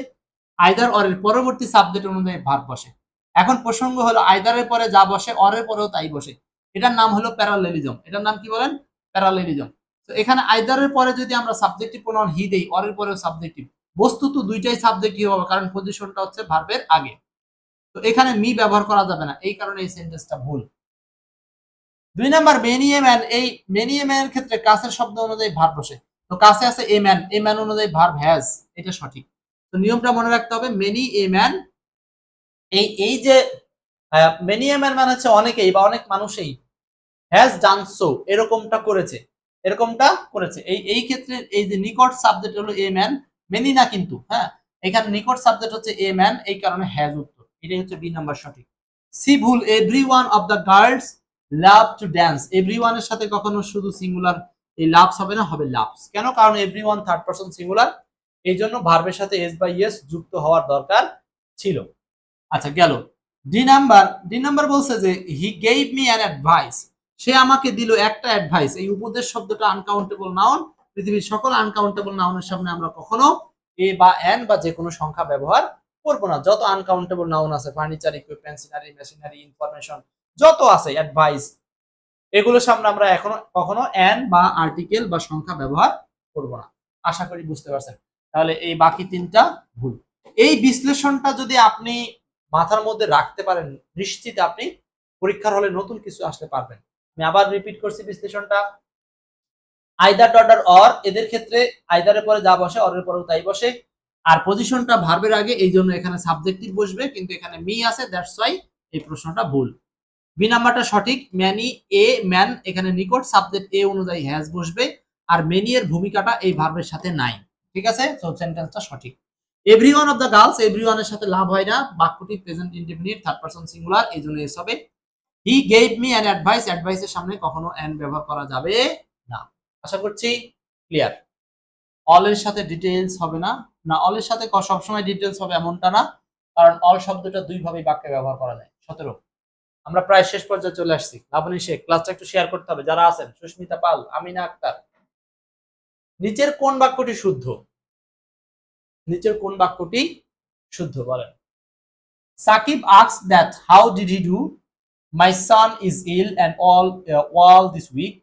আইদার অর এর পরবর্তী সাবজেক্ট অনুযায়ী ভার্ব বসে। এখন প্রসঙ্গ হলো আইদারের পরে যা বসে অরের পরেও তাই বসে, এটার নাম হলো প্যারালেলিজম। এটার নাম কি বলেন? প্যারালেলিজম। তো এখানে আইদারের পরে যদি আমরা সাবজেক্টিভ প্রোনাউন হি দেই, অরের পরেও সাবজেক্টিভ, বস্তুত দুইটাই সাবজেক্টিভ হবে, কারণ পজিশনটা হচ্ছে ভার্বের আগে। তো এখানে মি ব্যবহার করা যাবে না, এই কারণে এই সেন্টেন্সটা ভুল। 2 নাম্বার, মেনি এ ম্যান। এই মেনি এ ম্যানের ক্ষেত্রে কাছের শব্দ অনুযায়ী ভার্ব বসে, তো কাছে আছে এ ম্যান, এ ম্যান অনুযায়ী ভার্ব হ্যাজ, এটা সঠিক। তো নিয়মটা মনে রাখতে হবে, মেনি এ ম্যান, এই যে মেনি এ ম্যান মানে হচ্ছে অনেকেই বা অনেক মানুষই, হ্যাজ ডান সো এরকমটা করেছে, এরকমটা করেছে। এই ক্ষেত্রে এই যে নিকট সাবজেক্ট হলো এ ম্যান, মেনি না কিন্তু, হ্যাঁ এখানে নিকট সাবজেক্ট হচ্ছে এ ম্যান, এই কারণে হ্যাজ উত্তর। এটাই হচ্ছে বি নাম্বার সঠিক। সি ভুল। Everyone of the girls love to dance. Everyone এর সাথে কখনো শুধু সিঙ্গুলার এই লাভস হবে না, হবে লাভস। কেন? কারণ এভরিওয়ান থার্ড পারসন সিঙ্গুলার, এই জন্য ভার্বের সাথে এস বাই এস যুক্ত হওয়ার দরকার ছিল। আচ্ছা গেল। ডি নাম্বার বলছে যে he gave me an advice, সে আমাকে দিল একটা অ্যাডভাইস। এই উপদেশ শব্দটা আনকাউন্টেবল নাউন, পৃথিবীর সকল আনকাউন্টেবল নাউনের সামনে আমরা কখনো এ বা এন বা যে কোনো সংখ্যা ব্যবহার করব না। যত আনকাউন্টেবল নাউন আছে, furniture, equipment, scenery, machinery, information, যত আছে, অ্যাডভাইস, এগুলোর সামনে আমরা এখনো কখনো এন বা আর্টিকেল বা সংখ্যা ব্যবহার করব না। আশা করি বুঝতে পারছেন। তাহলে এই বাকি তিনটা ভুল। এই বিশ্লেষণটা যদি আপনি মাথার মধ্যে রাখতে পারেন, নিশ্চিত আপনি পরীক্ষার হলে নতুন কিছু আসতে পারবেন। আমি আবার রিপিট করছি বিশ্লেষণটা, আইদার ডট আর অর, এদের ক্ষেত্রে আইদারের পরে যা বসে অরের পরেও তাই বসে। আর পজিশনটা ভার্বের আগে, এই জন্য এখানে সাবজেক্টিভ বসবে, কিন্তু এখানে মি আছে, দ্যাটস ওয়াই এই প্রশ্নটা ভুল। বি নাম্বারটা সঠিক, ম্যানি এ ম্যান, এখানে নিকট, সাবজেক্ট এ অনুযায়ী হ্যাজ বসবে, আর মেনি এর ভূমিকাটা এই ভার্বের সাথে নাই। ঠিক আছে, তো সেন্টেন্সটা সঠিক। এভরিওয়ান অফ দ্য গার্লস, এভরিওয়ানের সাথে লাভ হয় না, বাক্যটি present indefinite third person singular, এই জন্য এস হবে। He gave me an advice, অ্যাডভাইসের সামনে কখনো অ্যান ব্যবহার করা যাবে না। আশা করছি ক্লিয়ার। অল এর সাথে ডিটেইলস হবে না, না অল এর সাথে সবসময় ডিটেইলস হবে এমনটা না, কারণ অল শব্দটা দুই ভাবে বাক্যে ব্যবহার করা যায়। 17, আমরা প্রায় শেষ পর্যায়ে চলে আসছি। লাবণী শেখ, ক্লাসটা একটু শেয়ার করতে হবে যারা আছেন, সুস্মিতা পাল, আমিনা আক্তার। নিচের কোন বাক্যটি শুদ্ধ? নিচের কোন বাক্যটি শুদ্ধ বলেন। Sakib asked that how did he do, my son is ill and all this week.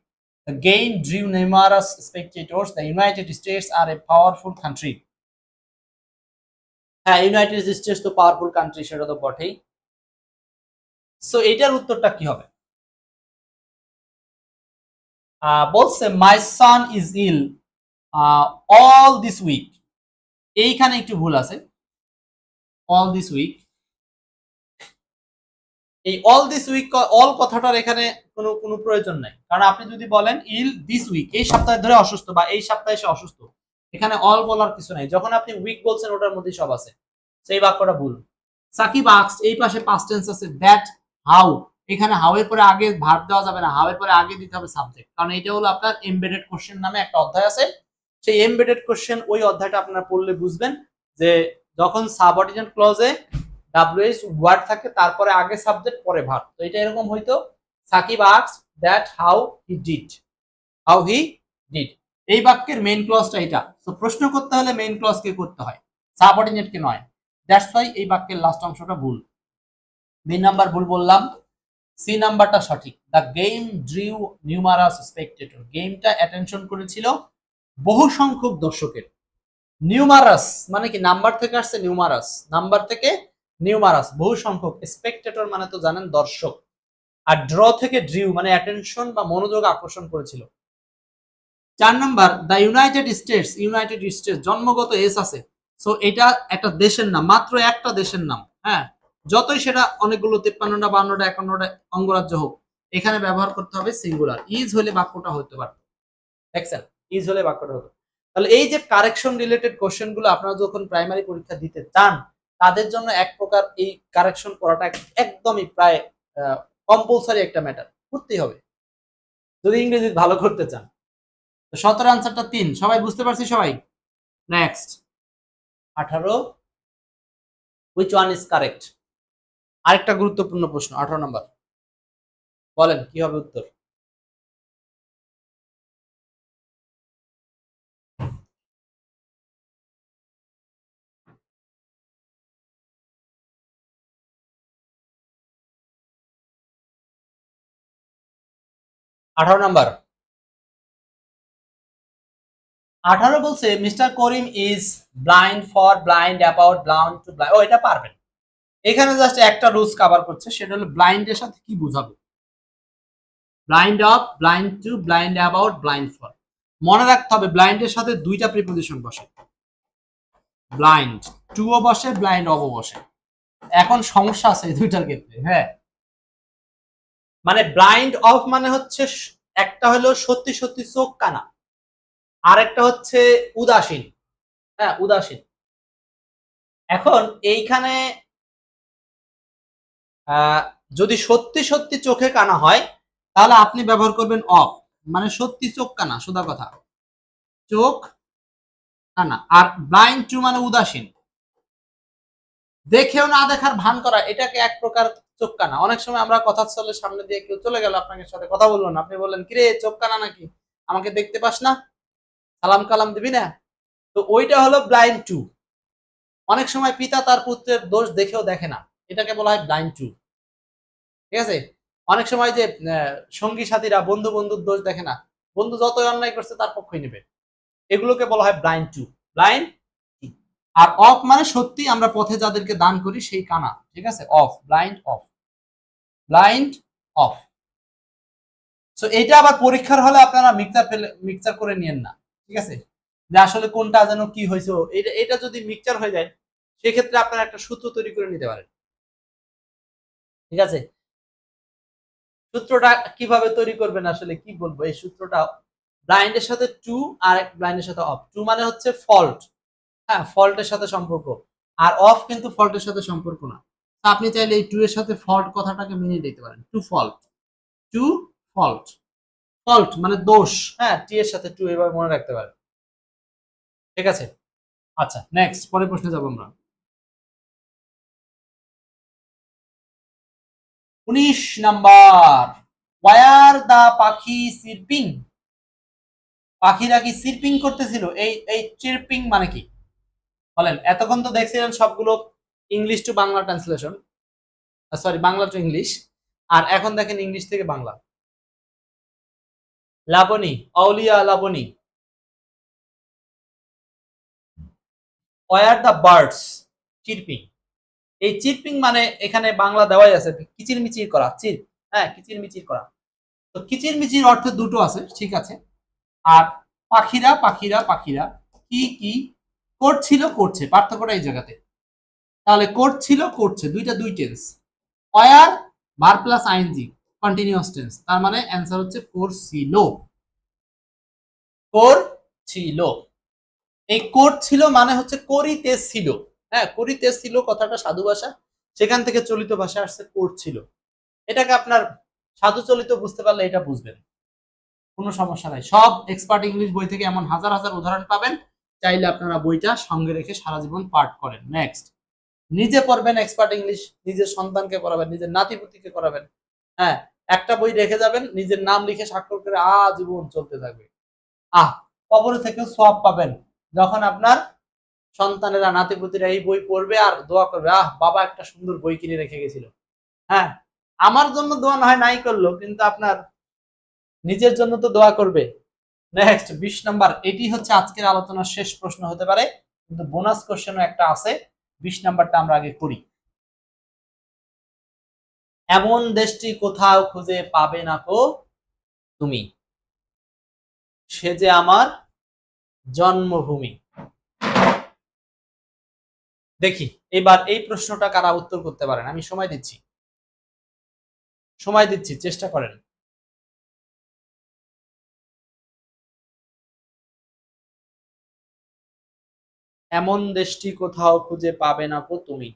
The game drew numerous spectators. The United States are a powerful country. হ্যাঁ, ইউনাইটেড স্টেটস তো পাওয়ারফুল কান্ট্রি, সেটা তো বটেই। সো এটার উত্তরটা কি হবে? বলছে my son is ill all this week, এইখানে একটু ভুল আছে। অল দিস উইক, এই অল দিস উইক, অল কথাটার এখানে কোনো প্রয়োজন নাই, কারণ আপনি যদি বলেন ইল দিস উইক, এই সপ্তাহে ধরে অসুস্থ বা এই সপ্তাহে সে অসুস্থ, এখানে অল বলার কিছু নাই। যখন আপনি উইক বলছেন ওটার মধ্যে সব আছে, সেই বাক্যটা ভুল। সাকিব আস্কড, এই পাশে পাস্ট টেন্স আছে, দ্যাট হাউ, এখানে হাউ এর পরে আগে ভার্ব দেওয়া যাবে না, হাউ এর পরে আগে দিতে হবে সাবজেক্ট, কারণ এটা হলো আপনার এমবেডেড কোশ্চেন নামে একটা অধ্যায় আছে। সেই এমবেডেড কোশ্চেন, ওই অধ্যায়টা আপনারা পড়লে বুঝবেন যে যখন সাবঅর্ডিনেট ক্লজে ডাব্লিউএইচ ওয়ার্ড থাকে, তারপরে আগে সাবজেক্ট পরে ভার্ব, তো এটা এরকম হইতো, Sakib asked that how he did, how he did. এই বাক্যের মেইন ক্লজটা এটা, তো প্রশ্ন করতে হলে মেইন ক্লজ কে করতে হয়, সাবঅর্ডিনেট কে নয়। দ্যাটস ওয়াই এই বাক্যের লাস্ট অংশটা ভুল। বি নাম্বার ভুল বললাম, সি নাম্বারটা সঠিক। The game drew numerous Spectator, গেমটা অ্যাটেনশন করেছিল বহু সংখ্যক দর্শকের। নিউমারাস মানে কি, নাম্বার থেকে আসছে, নিউমারাস নাম্বার থেকে নিউমারাস, বহু সংখ্যক, স্পেকটেটর মানে তো জানেন দর্শক, আর ড্র থেকে ড্রিউ মানে অ্যাটেনশন বা মনোযোগ আকর্ষণ করেছিল। 4 number, the United states, United states জন্মগত এস আছে, সো এটা একটা দেশের নাম, মাত্র একটা দেশের নাম। হ্যাঁ, যতই সেটা অনেকগুলো 53টা 52টা 51টা অঙ্গরাজ্য হোক, এখানে ব্যবহার করতে হবে সিঙ্গুলার। ইজ হলে বাক্যটা হতে পারত, দেখছেন, ইজ হলে বাক্যটা হতো। তাহলে এই যে কারেকশন রিলেটেড কোশ্চেন গুলো আপনারা যখন প্রাইমারি পরীক্ষা দিতে চান, তাদের জন্য এক প্রকার এই কারেকশন করাটা একদমই প্রায় কম্পালসারি একটা ম্যাটার, করতেই হবে যদি ইংরেজি ভালো করতে চান। তো 17 আনসারটা 3, সবাই বুঝতে পারছি সবাই। Next 18, which one is correct? আরেকটা গুরুত্বপূর্ণ প্রশ্ন, 18 নাম্বার, বলেন কি হবে উত্তর? আঠারো নাম্বার, 18 বলছে Mister Karim is blind for, blind about, blind to, blind, ও এটা পারবেন। এখানে জাস্ট একটা রুলস কভার করছে, সেটা হলো ব্লাইন্ডের সাথে কি বোঝাবো, blind of, blind to, blind about, blind for. মনে রাখতে হবে ব্লাইন্ডের সাথে দুইটা প্রিপোজিশন বসে, ব্লাইন্ড টু ও বসে, ব্লাইন্ড অফ ও বসে। এখন সমস্যা আছে এই দুইটার ক্ষেত্রে। হ্যাঁ, মানে ব্লাইন্ড অফ মানে হচ্ছে একটা হলো সত্যি সত্যি চোখ কানা, আর একটা হচ্ছে উদাসীন। হ্যাঁ, উদাসীন। এখন এইখানে যদি সত্যি সত্যি চোখে কানা হয়, তাহলে আপনি ব্যবহার করবেন অফ, মানে সত্যি চোখ কানা, সোজা কথা, চোখ কানা। আর ব্লাইন্ড টু মানে উদাসীন, দেখেও না দেখার ভান করা, এটাকে এক প্রকার চোখ কানা। অনেক সময় আমরা কথা চলে সামনে দিয়ে কেউ চলে গেল, আপনার সাথে কথা বললো না, আপনি বললেন কিরে চোখ কানা নাকি, আমাকে দেখতে পাস না, সালাম কালাম দিবি না, তো ওইটা হলো ব্লাইন্ড টু। অনেক সময় পিতা তার পুত্রের দোষ দেখেও দেখে না, এটাকে বলা হয় ব্লাইন্ড টু। ঠিক আছে, অনেক সময় যে সঙ্গী সাথীরা বন্ধু বন্ধুর দোষ দেখে না, বন্ধু যতই অন্যায় করছে তার পক্ষই নেবে, এগুলোকে বলা হয় ব্লাইন্ড টু, ব্লাইন্ড টু। আর অফ মানে সত্যি আমরা পথে যাদেরকে দান করি সেই কানা, ঠিক আছে? Of, blind of, blind of. So এটা আবার পরীক্ষার হলে আপনারা মিক্সচার করে নিয়েন না, ঠিক আছে? যে আসলে কোনটা যেন কি হয়েছে, এটা যদি মিক্সচার হয়ে যায় সেক্ষেত্রে আপনারা একটা সূত্র তৈরি করে নিতে পারেন, ঠিক আছে? সূত্রটা কিভাবে তৈরি করবেন আসলে কি বলবো, এই সূত্রটা ব্লাইন্ডের সাথে টু আর ব্লাইন্ডের সাথে অফ। টু মানে হচ্ছে ফল্ট, হ্যাঁ, ফল্টের সাথে সম্পর্ক। আর অফ কিন্তু ফল্টের সাথে সম্পর্ক না। আপনি চাইলে এই টু এর সাথে ফল্ট কথাটাকে মিলিয়ে দিতে পারেন, to fault, to fault. Fault মানে দোষ, হ্যাঁ, টি এর সাথে টু, এভাবে মনে রাখতে পারেন, ঠিক আছে? আচ্ছা, নেক্সট, পরের প্রশ্নে যাব আমরা। 19 নাম্বার, ওয়ার দা পাখি সিরপিং, পাখিরা কি সিরপিং করতেছিল? এই চিরপিং মানে কি বলেন? এতক্ষণ তো দেখছিলেন সবগুলো English to Bangla translation, sorry Bangla to English, আর এখন দেখেন ইংলিশ থেকে Bangla. Laboni, Auliya Laboni, were the birds chirping. এই চিরপিং মানে এখানে বাংলা দেওয়াই আছে, কিচিরমিচির করা, চির, হ্যাঁ, কিচিরমিচির করা। তো কিচিরমিচির অর্থে দুটো আছে, ঠিক আছে? আর পাখিরা পাখিরা পাখিরা কি কি করছিল, করছে, পার্থক্যটা এই জায়গাতে। তাহলে করছিল, করছে, দুইটা দুই tense. Were verb plus ING, continuous tense, তার মানে অ্যান্সার হচ্ছে করছিল, করছিল। এই করছিল মানে হচ্ছে করিতেছিল, হ্যাঁ, করিতেছিল কথাটা সাধু ভাষা, সেখান থেকে চলিত ভাষা আসছে করছিল। এটাকে আপনার সাধু চলিত বুঝতে পারলে এটা বুঝবেন, কোনো সমস্যা নাই। সব এক্সপার্ট ইংলিশ বই থেকে এমন হাজার হাজার উদাহরণ পাবেন, চাইলে আপনারা বইটা সঙ্গে রেখে সারা জীবন পাঠ করেন। নেক্সট, নিজে পড়বেন এক্সপার্ট ইংলিশ, নিজের সন্তানকে পড়াবেন, নিজের নাতিপুতিকে করাবেন, হ্যাঁ, একটা বই রেখে যাবেন, নিজের নাম লিখে স্বাক্ষর করে আজীবন চলতে থাকবে। কবর থেকেও সওয়াব পাবেন যখন আপনার সন্তানেরা নাতিপুতিরা এই বই পড়বে আর দোয়া করবে, বাবা একটা সুন্দর বই কিনে রেখে গেছিল। হ্যাঁ, আমার জন্য দোয়া না হয় নাই করলো, কিন্তু আপনার নিজের জন্য তো দোয়া করবে। নেক্সট 20 নাম্বার, এটি হচ্ছে আজকের আলোচনার শেষ প্রশ্ন হতে পারে, কিন্তু বোনাস কোশ্চেনও একটা আছে। 20 নাম্বারটা আমরা আগে করি। এমন দেশটি কোথাও খুঁজে পাবে না কো তুমি, সে যে আমার জন্মভূমি। দেখি এবার এই প্রশ্নটা কারা উত্তর করতে পারেন, আমি সময় দিচ্ছি, সময় দিচ্ছি, চেষ্টা করেন। এমন দেশটি কোথাও খুঁজে পাবে না কো তুমি।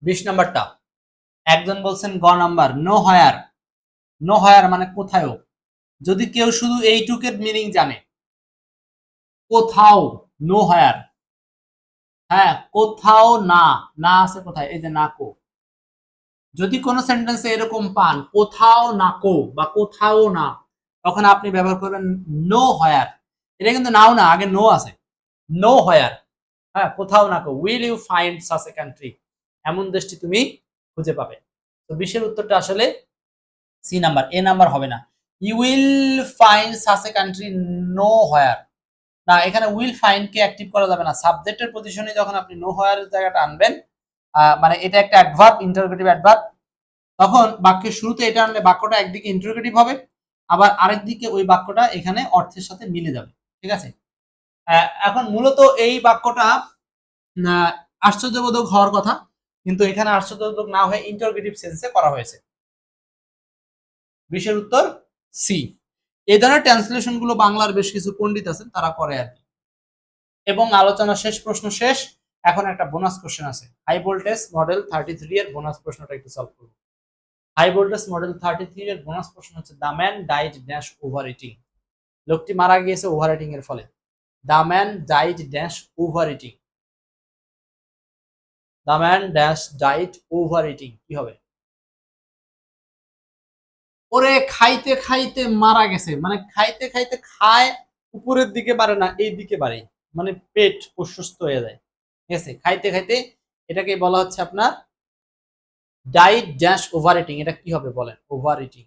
বিশ নাম্বারটা, একজন বলছেন গ number, nowhere. Nowhere মানে কোথায়ও। যদি কেউ শুধু এইটুকের মিনিং জানে, কোথাও, নো হায়ার, হ্যাঁ, কোথাও না, না আছে কোথায়, এই যে না কো। যদি কোনো সেন্টেন্সে এরকম পান কোথাও না কো বা কোথাও না, তখন আপনি ব্যবহার করবেন নো হায়ার। এটা কিন্তু নাও না, আগে নো আছে, নো হায়ার, হ্যাঁ, কোথাও না কো। Will you find such a country, এমন দেশটি তুমি খুঁজে পাবে। তো 20-এর উত্তরটা আসলে সি নাম্বার, এ নাম্বার হবে না। You will find such a country nowhere, না, এখানে উইল ফাইন্ড কে অ্যাক্টিভ করা যাবে না। সাবজেক্টের পজিশনে যখন আপনি নো হায়ারের জায়গাটা আনবেন, মানে এটা একটা অ্যাডভার্ব, ইন্টারোগেটিভ অ্যাডভার্ব, তখন বাক্যের শুরুতে এটা আনলে বাক্যটা একদিকে ইন্টারোগেটিভ হবে, আবার আরেকদিকে ওই বাক্যটা এখানে অর্থের সাথে মিলে যাবে, ঠিক আছে? এখন মূলত এই বাক্যটা আশ্চর্যবোধক হওয়ার কথা, কিন্তু এখানে আশ্চর্যবোধক না হয়ে ইন্টারোগেটিভ সেন্সে করা হয়েছে। 20-এর উত্তর সি। এই ধরনের ট্রান্সলেশন গুলো বাংলার বেশ কিছু পণ্ডিত আছেন, তারা করে আর কি। এবং আলোচনা শেষ, প্রশ্ন শেষ। এখন একটা বোনাস কোশ্চেন আছে, হাই ভোল্টেজ মডেল 33 এর বোনাস প্রশ্নটা একটু সলভ করব। হাই ভোল্টেজ মডেল 33 এর বোনাস প্রশ্ন হচ্ছে, the man died dash over eating. লোকটি মারা গিয়েছে ওভার ইটিং এর ফলে। The man died dash over eating, the man dash died over eating, কি হবে? ওরে খাইতে খাইতে মারা গেছে, মানে খাইতে খাইতে খায় উপরের দিকে বাড়ে না, এই দিকে বাড়ে, মানে পেট অসুস্থ হয়ে যায়, ঠিক আছে? খাইতে খাইতে এটাকে বলা হচ্ছে আপনার ডায়েট ড্যাশ ওভার ইটিং। এটা কি হবে বলেন? Over eating.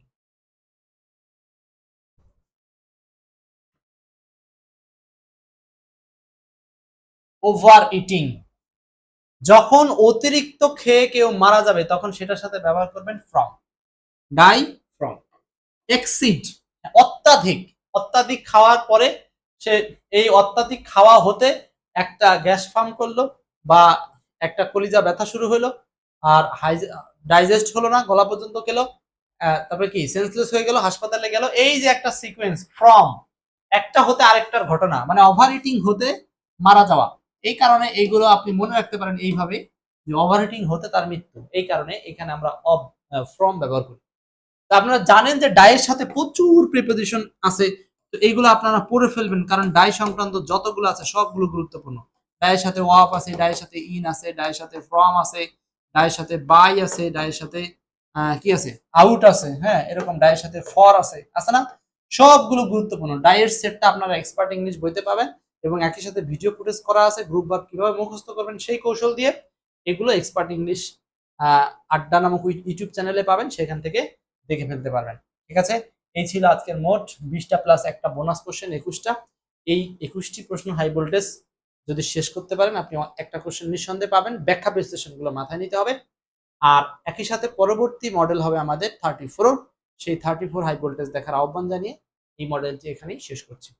ওভার ইটিং, যখন অতিরিক্ত খেয়ে কেউ মারা যাবে তখন সেটার সাথে ব্যবহার করবেন ফ্রম, ডাই ফ্রম। এক্সিড, অত্যাধিক, অত্যাধিক খাওয়ার পরে সে এই অত্যাধিক খাওয়া হতে একটা গ্যাস ফার্ম করলো বা একটা কলিজা ব্যথা শুরু হলো, আর ডাইজেস্ট হলো না, গলা পর্যন্ত গেল, তারপরে কি সেন্সলেস হয়ে গেল, হাসপাতালে গেল। এই যে একটা সিকোয়েন্স, ফ্রম একটা হতে আরেকটার ঘটনা, মানে ওভার ইটিং হতে মারা যাওয়া। এই কারণে এইগুলো আপনি মনে রাখতে পারেন এইভাবে যে ওভার ইটিং হতে তার মৃত্যু। এই কারণে এখানে আমরা ফ্রম ব্যবহার করি। তা আপনারা জানেন যে ডায়ের সাথে প্রচুর প্রিপোজিশন আছে, তো এইগুলো আপনারা পড়ে ফেলবেন, কারণ ডাই সংক্রান্ত যতগুলো আছে সবগুলো গুরুত্বপূর্ণ। ডায়ের সাথে ওয়াপ আছে, ডায়ের সাথে ইন আছে, ডায়ের সাথে ফ্রম আছে, ডায়ের সাথে বাই আছে, ডায়ের সাথে কি আছে, আউট আছে, হ্যাঁ এরকম ডায়ের সাথে ফর আছে না? সবগুলো গুরুত্বপূর্ণ। ডায়ের সেটটা আপনারা এক্সপার্ট ইংলিশ বইতে পাবেন, এবং একই সাথে ভিডিও ফুটেজ করা আছে, গ্রুপ ভার্ব কিভাবে মুখস্থ করবেন সেই কৌশল দিয়ে। এগুলো এক্সপার্ট ইংলিশ আড্ডা নামক ইউটিউব চ্যানেলে পাবেন, সেখান থেকে দেখে ফেলতে পারবেন। ঠিক আছে, এই ছিল আজকের মোট 20টা প্লাস একটা বোনাস কোশ্চেন, 21টা। এই 21টি প্রশ্ন হাই ভোল্টেজ যদি শেষ করতে পারেন আপনি একটা কোশ্চেন নিঃসন্দেহে পাবেন। ব্যাখ্যা বিশ্লেষণগুলো মাথায় নিতে হবে। আর একই সাথে পরবর্তী মডেল হবে আমাদের 34, সেই 34 হাই ভোল্টেজ দেখার আহ্বান জানিয়ে এই মডেলটি এখানেই শেষ করছি।